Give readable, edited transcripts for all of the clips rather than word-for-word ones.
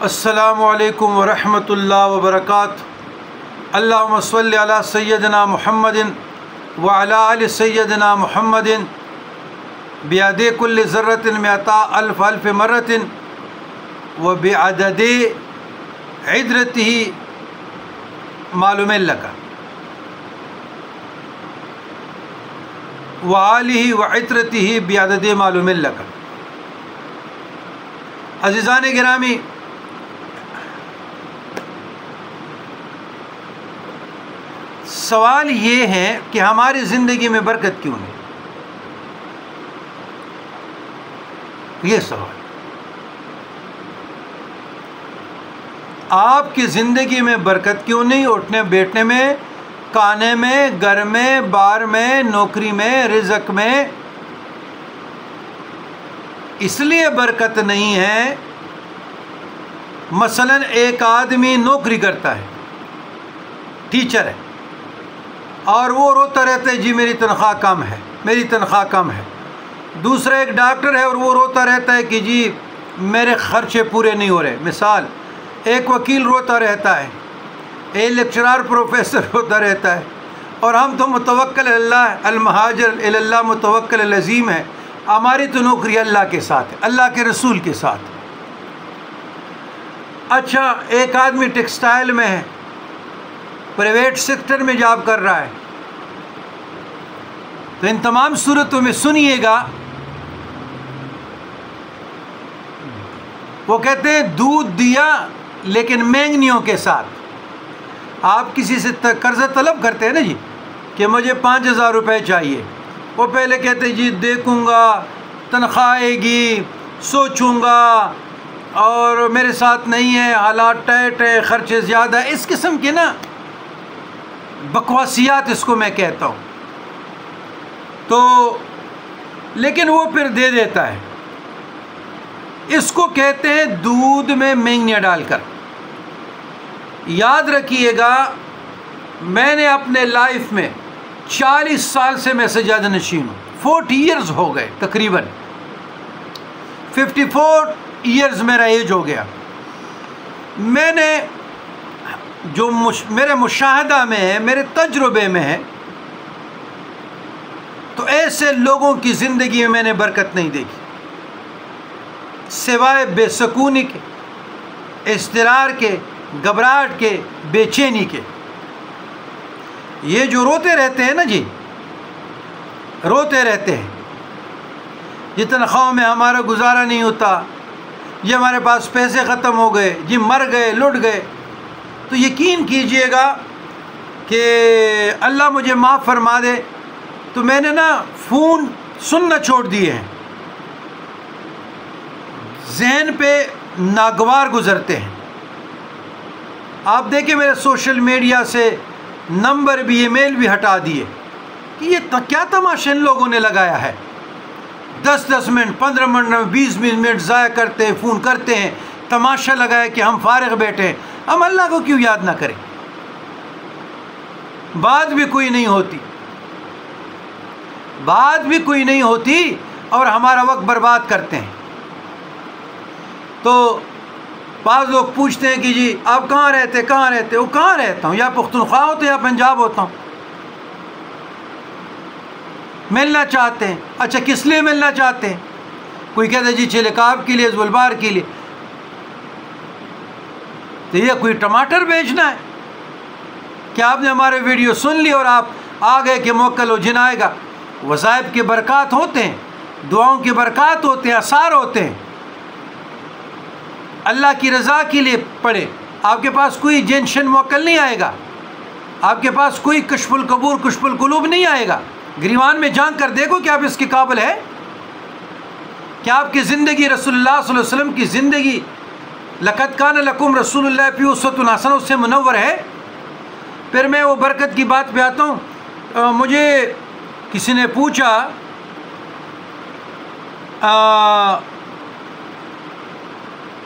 السلام علیکم ورحمۃ اللہ وبرکاتہ۔ اللہم صلی علی سیدنا محمد وعلی آل سیدنا محمد بعدد کل ذرۃ مئتا الف الف مرۃ وبعدد عدرتہ معلوم لک وآلہ وعطرتہ بعدد معلوم لک۔ عزیزان گرامی، سوال یہ ہے کہ ہماری زندگی میں برکت کیوں نہیں؟ یہ سوال آپ کی زندگی میں برکت کیوں نہیں؟ اٹھنے بیٹھنے میں، کھانے میں، گھر میں، بار میں، نوکری میں، رزق میں۔ اس لیے برکت نہیں ہے، مثلا ایک آدمی نوکری کرتا ہے، ٹیچر ہے، اور وہ روتا رہتا ہے جی میری تنخواہ کم ہے، میری تنخواہ کم ہے۔ دوسرا ایک ڈاکٹر ہے اور وہ روتا رہتا ہے کہ جی میرے خرچے پورے نہیں ہو رہے۔ مثال، ایک وکیل روتا رہتا ہے، ایک لیکچرار پروفیسر روتا رہتا ہے، اور ہم تو متوکل اللہ، المہاجر اللہ متوکل العظیم ہے۔ ہماری تو نوکری اللہ کے ساتھ ہے، اللہ کے رسول کے ساتھ۔ اچھا، ایک آدمی ٹیکسٹائل میں ہے، پرائیویٹ سیکٹر میں جاب کر رہا ہے، تو ان تمام صورتوں میں سنیے گا، وہ کہتے ہیں دودھ دیا لیکن مینگنیوں کے ساتھ۔ آپ کسی سے قرضہ طلب کرتے ہیں نا جی کہ مجھے 5000 روپے چاہیے، وہ پہلے کہتے جی دیکھوں گا، تنخواہ آئے گی، سوچوں گا، اور میرے ساتھ نہیں ہے، حالات ٹائٹ ہے، خرچے زیادہ ہے۔ اس قسم کے نا بکواسیات اس کو میں کہتا ہوں۔ تو لیکن وہ پھر دے دیتا ہے۔ اس کو کہتے ہیں دودھ میں مینگنیاں ڈال کر۔ یاد رکھیے گا، میں نے اپنے لائف میں 40 سال سے میں سجادہ نشین ہوں، 40 ایئرز ہو گئے، تقریباً 54 ایئرز میرا ایج ہو گیا۔ میں نے جو میرے مشاہدہ میں ہے، میرے تجربے میں ہے، تو ایسے لوگوں کی زندگی میں میں نے برکت نہیں دیکھی سوائے بے سکونی کے، اضطرار کے، گھبراہٹ کے، بے چینی کے۔ یہ جو روتے رہتے ہیں نا جی، روتے رہتے ہیں جی تنخواہوں میں ہمارا گزارا نہیں ہوتا، یہ ہمارے پاس پیسے ختم ہو گئے، جی مر گئے، لٹ گئے، تو یقین کیجئے گا کہ اللہ مجھے معاف فرما دے، تو میں نے نا فون سننا چھوڑ دیے ہیں، ذہن پہ ناگوار گزرتے ہیں۔ آپ دیکھیں میرے سوشل میڈیا سے نمبر بھی، ای میل بھی ہٹا دیے کہ یہ کیا تماشا ان لوگوں نے لگایا ہے۔ 10 منٹ، 15 منٹ، 20 منٹ ضائع کرتے ہیں، فون کرتے ہیں، تماشا لگایا کہ ہم فارغ بیٹھے ہیں۔ ہم اللہ کو کیوں یاد نہ کریں؟ بات بھی کوئی نہیں ہوتی، بات بھی کوئی نہیں ہوتی، اور ہمارا وقت برباد کرتے ہیں۔ تو بعض لوگ پوچھتے ہیں کہ جی آپ کہاں رہتے، کہاں رہتے؟ وہ کہاں رہتا ہوں، یا پختونخوا ہوتا یا پنجاب ہوتا ہوں۔ ملنا چاہتے ہیں، اچھا کس لیے ملنا چاہتے ہیں؟ کوئی کہتا ہے جی چلکاب کے لیے، زولبار کے لیے۔ تو یہ کوئی ٹماٹر بیچنا ہے کہ آپ نے ہمارے ویڈیو سن لی اور آپ آ گئے کہ موکل ہو جن آئے گا؟ وظائف کے برکات ہوتے ہیں، دعاؤں کے برکات ہوتے ہیں، آثار ہوتے ہیں۔ اللہ کی رضا کے لیے پڑھے، آپ کے پاس کوئی جنشن موکل نہیں آئے گا، آپ کے پاس کوئی کشف القبور، کشف القلوب نہیں آئے گا۔ گریوان میں جھانک کر دیکھو کہ آپ اس کے قابل ہے، کیا آپ کی زندگی رسول اللہ صلی اللہ علیہ وسلم کی زندگی لقد کان لکم رسول اللہ فی اسوۃ حسنہ اس سے منور ہے؟ پھر میں وہ برکت کی بات پہ آتا ہوں۔ مجھے کسی نے پوچھا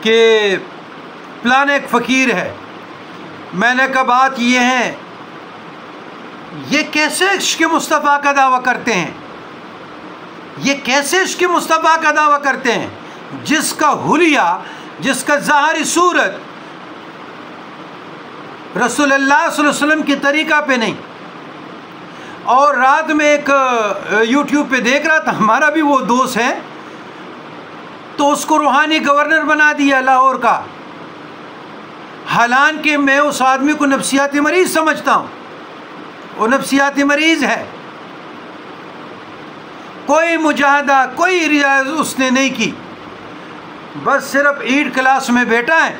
کہ پلان ایک فقیر ہے، میں نے کہا بات یہ ہے، یہ کیسے عشق مصطفیٰ کا دعویٰ کرتے ہیں؟ یہ کیسے عشق مصطفیٰ کا دعویٰ کرتے ہیں جس کا حلیہ جس کا ظاہری صورت رسول اللہ صلی اللہ علیہ وسلم کے طریقہ پہ نہیں. اور رات میں ایک یوٹیوب پہ دیکھ رہا تھا، ہمارا بھی وہ دوست ہے، تو اس کو روحانی گورنر بنا دیا لاہور کا، حالانکہ میں اس آدمی کو نفسیاتی مریض سمجھتا ہوں. وہ نفسیاتی مریض ہے. کوئی مجاہدہ، کوئی ریاض اس نے نہیں کی، بس صرف ایڈ کلاس میں بیٹھا ہے.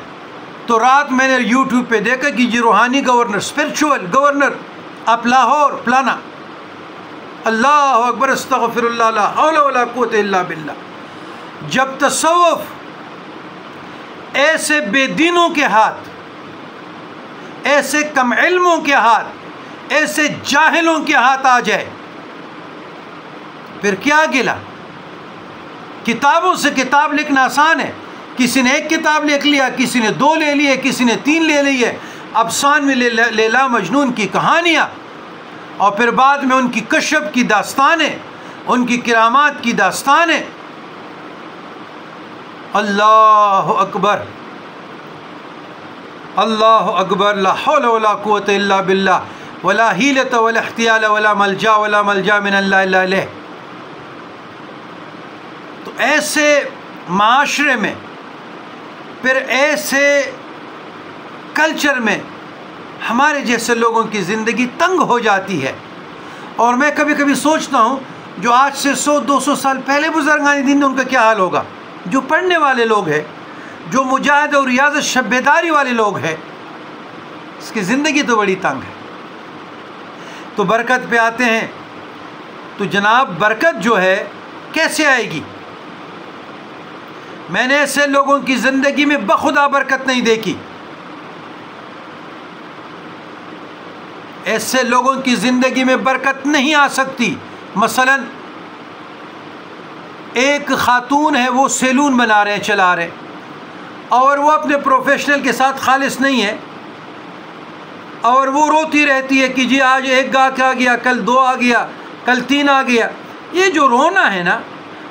تو رات میں نے یوٹیوب پہ دیکھا کہ جی روحانی گورنر، اسپرچول گورنر آپ لاہور پلانا. اللہ اکبر، استغفر اللہ، لا حول ولا قوت الا باللہ. جب تصوف ایسے بے دینوں کے ہاتھ، ایسے کم علموں کے ہاتھ، ایسے جاہلوں کے ہاتھ آ جائے پھر کیا گلا؟ کتابوں سے کتاب لکھنا آسان ہے. کسی نے ایک کتاب لکھ لیا، کسی نے 2 لے لیے، کسی نے 3 لے لیے. افسان میں لیلا مجنون کی کہانیاں، اور پھر بعد میں ان کی کشف کی داستانیں، ان کی کرامات کی داستانیں. اللہ اکبر، اللہ اکبر، لا حول ولا قوت الا باللہ، ولا حیلۃ ولا احتیال ولا ملجا من اللہ الا الیہ. تو ایسے معاشرے میں، پھر ایسے کلچر میں ہمارے جیسے لوگوں کی زندگی تنگ ہو جاتی ہے. اور میں کبھی کبھی سوچتا ہوں جو آج سے 100-200 سال پہلے بزرگان دین، ان کا کیا حال ہوگا؟ جو پڑھنے والے لوگ ہیں، جو مجاہد اور ریاضت شب بیداری والے لوگ ہیں، اس کی زندگی تو بڑی تنگ ہے. تو برکت پہ آتے ہیں. تو جناب برکت جو ہے کیسے آئے گی؟ میں نے ایسے لوگوں کی زندگی میں بخدا برکت نہیں دیکھی. ایسے لوگوں کی زندگی میں برکت نہیں آ سکتی. مثلا ایک خاتون ہے، وہ سیلون بنا رہے ہیں، چلا رہے ہیں، اور وہ اپنے پروفیشنل کے ساتھ خالص نہیں ہے، اور وہ روتی رہتی ہے کہ جی آج 1 گاہک آ گیا، کل 2 آ گیا، کل 3 آ گیا. یہ جو رونا ہے نا،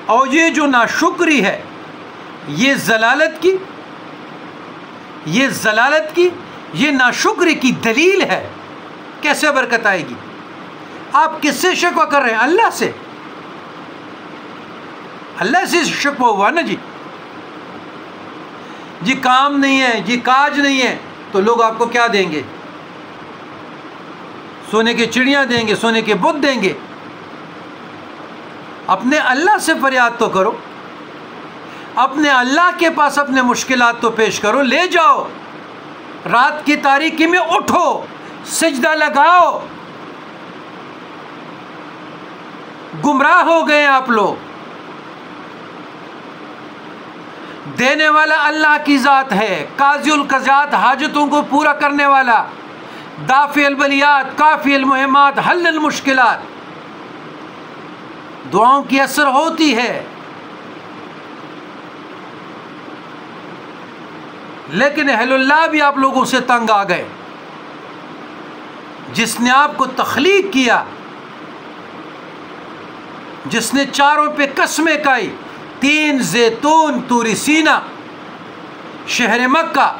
اور یہ جو ناشکری ہے، یہ ضلالت کی، یہ ناشکری کی دلیل ہے. کیسے برکت آئے گی؟ آپ کس سے شکوہ کر رہے ہیں؟ اللہ سے. اللہ سے شکوہ ہوا نا جی کام نہیں ہے، جی کاج نہیں ہے، تو لوگ آپ کو کیا دیں گے؟ سونے کی چڑیاں دیں گے، سونے کے بت دیں گے. اپنے اللہ سے فریاد تو کرو، اپنے اللہ کے پاس اپنے مشکلات تو پیش کرو. لے جاؤ، رات کی تاریکی میں اٹھو، سجدہ لگاؤ. گمراہ ہو گئے آپ لوگ. دینے والا اللہ کی ذات ہے، قاضی القضات، حاجتوں کو پورا کرنے والا، دافع البلیات، کافی المہمات، حل المشکلات. دعاؤں کی اثر ہوتی ہے، لیکن اہل اللہ بھی آپ لوگوں سے تنگ آ گئے. جس نے آپ کو تخلیق کیا، جس نے چاروں پہ قسمیں کھائی، 3 زیتون، طور سینا، شہر مکہ.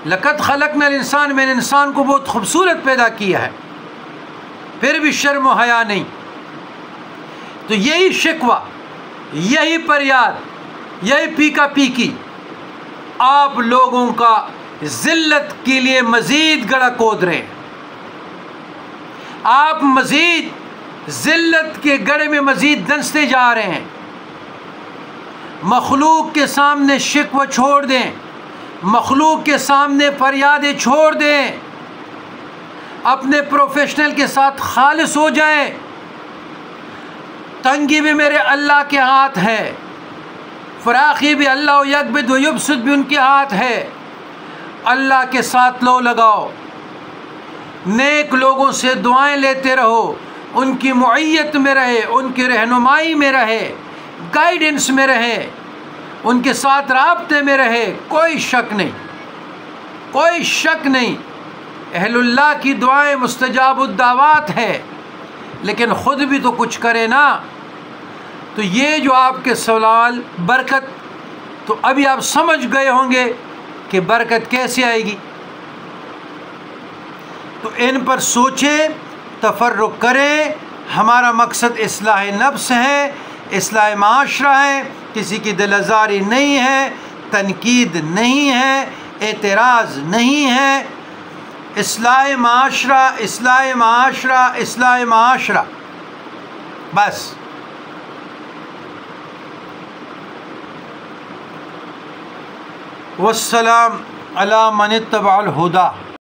لقد خلقنا الانسان، میں نے انسان کو بہت خوبصورت پیدا کیا ہے، پھر بھی شرم و حیا نہیں. تو یہی شکوہ، یہی فریاد، یہی پیکا پیکی آپ لوگوں کا ذلت کے لیے مزید گڑھا کھود رہے ہیں. آپ مزید ذلت کے گڑھے میں مزید دنستے جا رہے ہیں. مخلوق کے سامنے شکوہ چھوڑ دیں، مخلوق کے سامنے فریادیں چھوڑ دیں، اپنے پروفیشنل کے ساتھ خالص ہو جائیں. تنگی بھی میرے اللہ کے ہاتھ ہے، فراخی بھی اللہ یکبد و یبسط بھی ان کے ہاتھ ہے. اللہ کے ساتھ لو لگاؤ، نیک لوگوں سے دعائیں لیتے رہو، ان کی معیت میں رہے، ان کی رہنمائی میں رہے، گائیڈنس میں رہے، ان کے ساتھ رابطے میں رہے. کوئی شک نہیں، کوئی شک نہیں، اہل اللہ کی دعائیں مستجاب الدعوات ہے، لیکن خود بھی تو کچھ کرے نا. تو یہ جو آپ کے سوال برکت تو ابھی آپ سمجھ گئے ہوں گے کہ برکت کیسے آئے گی. تو ان پر سوچیں، تفرق کریں. ہمارا مقصد اصلاح نفس ہے، اصلاح معاشرہ ہے، کسی کی دل آزاری نہیں ہے، تنقید نہیں ہے، اعتراض نہیں ہے. اصلاح معاشرہ، اصلاح معاشرہ، اصلاح معاشرہ، بس. والسلام علی من اتبع الہدی.